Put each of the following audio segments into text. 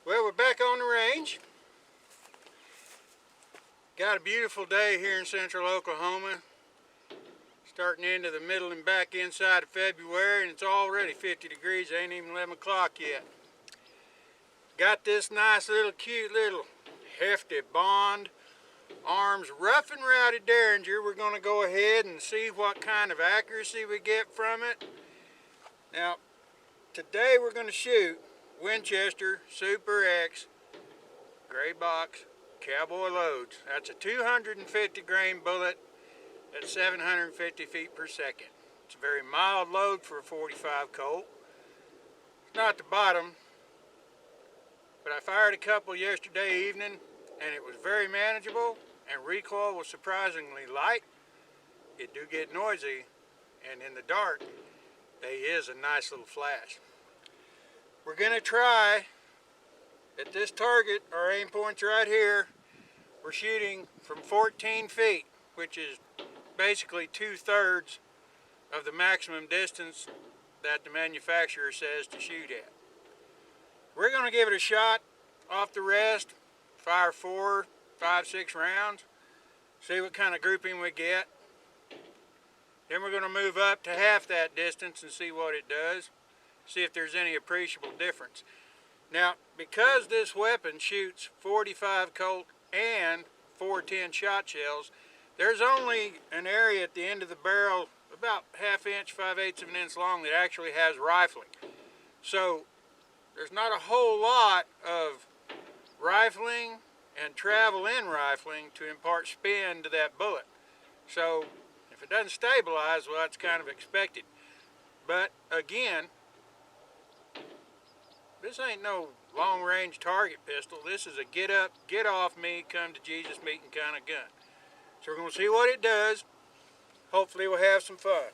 Well, we're back on the range. Got a beautiful day here in central Oklahoma. Starting into the middle and back inside of February, and it's already 50 degrees. It ain't even 11 o'clock yet. Got this nice little cute little hefty Bond Arms Rough and Rowdy Derringer. We're going to go ahead and see what kind of accuracy we get from it. Now, today we're going to shoot Winchester Super X gray box cowboy loads. That's a 250 grain bullet at 750 feet per second. It's a very mild load for a 45 Colt. It's not the bottom, but I fired a couple yesterday evening and it was very manageable, and recoil was surprisingly light. It do get noisy, and in the dark they is a nice little flash. We're going to try at this target. Our aim point's right here. We're shooting from 14 feet, which is basically 2/3 of the maximum distance that the manufacturer says to shoot at. We're going to give it a shot off the rest, fire 4, 5, 6 rounds, see what kind of grouping we get. Then we're going to move up to half that distance and see what it does, see if there's any appreciable difference. Now, because this weapon shoots 45 Colt and 410 shot shells, there's only an area at the end of the barrel about 1/2 inch, 5/8 of an inch long that actually has rifling. So there's not a whole lot of rifling and travel in rifling to impart spin to that bullet. So if it doesn't stabilize, well, that's kind of expected. But again, this ain't no long-range target pistol. This is a get up, get off me, come to Jesus meeting kind of gun. So we're going to see what it does. Hopefully we'll have some fun.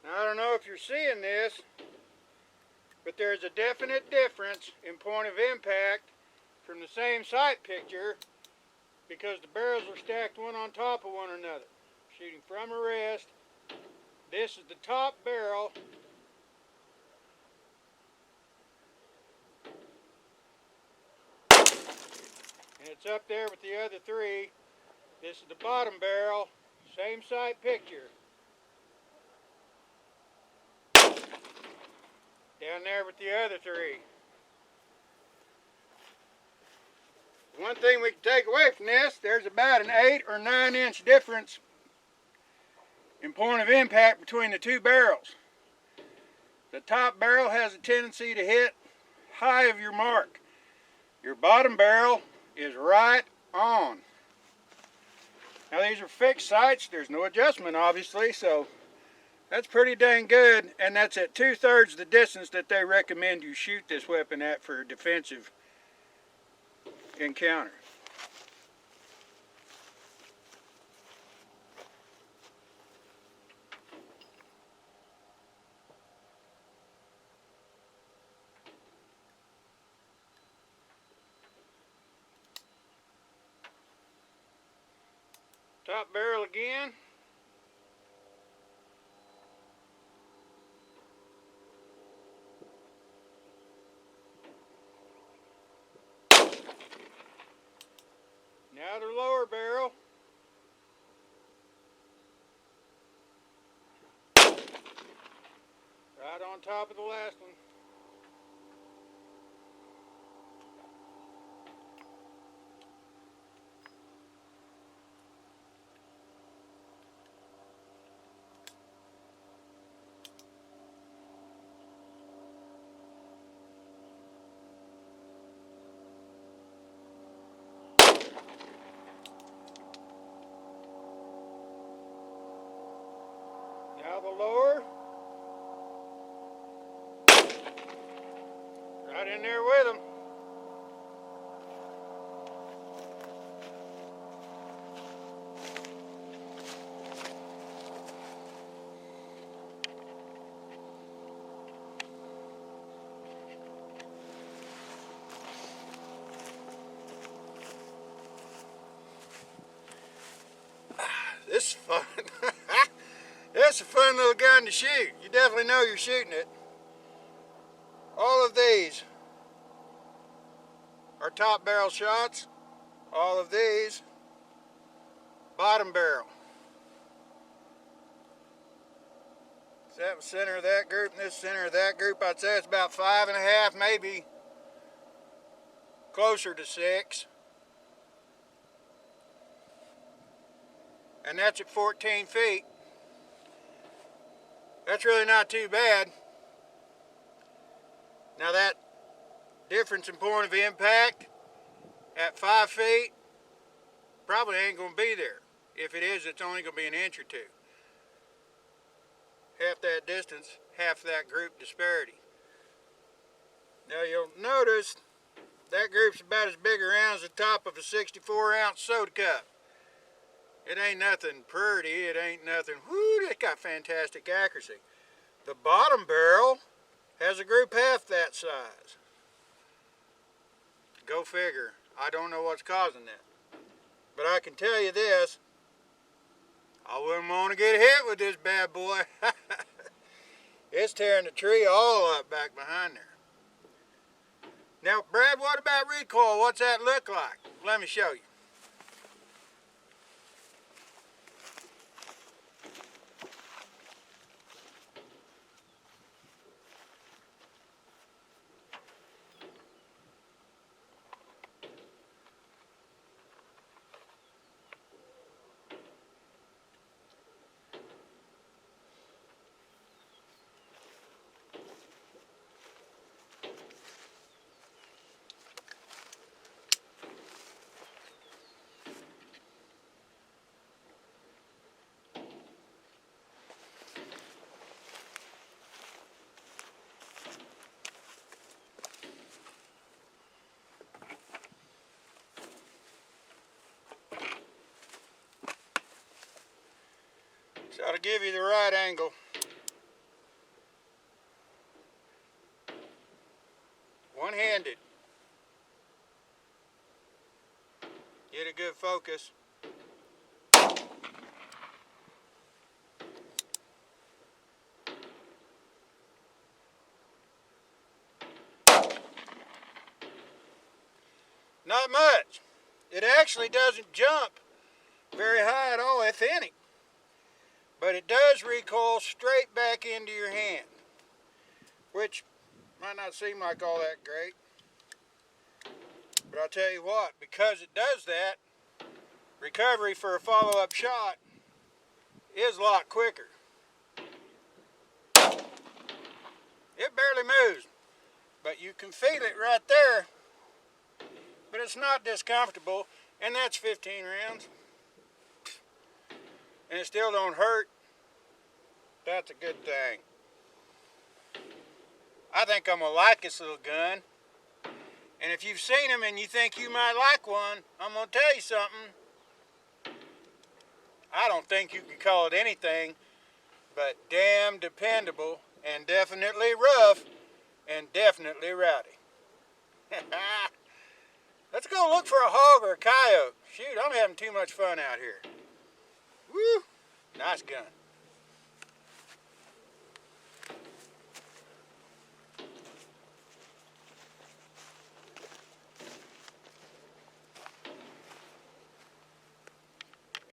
Now, I don't know if you're seeing this, but there's a definite difference in point of impact from the same sight picture because the barrels are stacked one on top of one another. Shooting from a rest, this is the top barrel It's up there with the other three. This is the bottom barrel, same sight picture. Down there with the other three. One thing we can take away from this, there's about an 8 or 9 inch difference in point of impact between the two barrels. The top barrel has a tendency to hit high of your mark. Your bottom barrel is right on. Now these are fixed sights, there's no adjustment obviously, so that's pretty dang good, and that's at 2/3 the distance that they recommend you shoot this weapon at for a defensive encounter. Top barrel again. Now the lower barrel. Right on top of the last one. Now the lower. Right in there with them. This is fun. That's a fun little gun to shoot. You definitely know you're shooting it. All of these are top barrel shots. All of these, bottom barrel. So that was center of that group and this center of that group. I'd say it's about 5.5, maybe closer to 6. And that's at 14 feet. That's really not too bad. Now that difference in point of impact at 5 feet probably ain't going to be there. If it is, it's only going to be an inch or two. Half that distance, half that group disparity. Now you'll notice that group's about as big around as the top of a 64-ounce soda cup. It ain't nothing pretty, it ain't nothing, whoo, it got fantastic accuracy. The bottom barrel has a group half that size. Go figure. I don't know what's causing that. But I can tell you this, I wouldn't want to get hit with this bad boy. It's tearing the tree all up back behind there. Now, Brad, what about recoil? What's that look like? Let me show you. So to give you the right angle, one-handed, get a good focus. Not much. It actually doesn't jump very high at all, if any. But it does recoil straight back into your hand, which might not seem like all that great. But I'll tell you what, because it does that, recovery for a follow-up shot is a lot quicker. It barely moves, but you can feel it right there. But it's not discomfortable, and that's 15 rounds. And it still don't hurt. That's a good thing. I think I'm gonna like this little gun. And if you've seen them and you think you might like one, I'm gonna tell you something. I don't think you can call it anything but damn dependable, and definitely rough, and definitely rowdy. Let's go look for a hog or a coyote. Shoot, I'm having too much fun out here. Woo! Nice gun.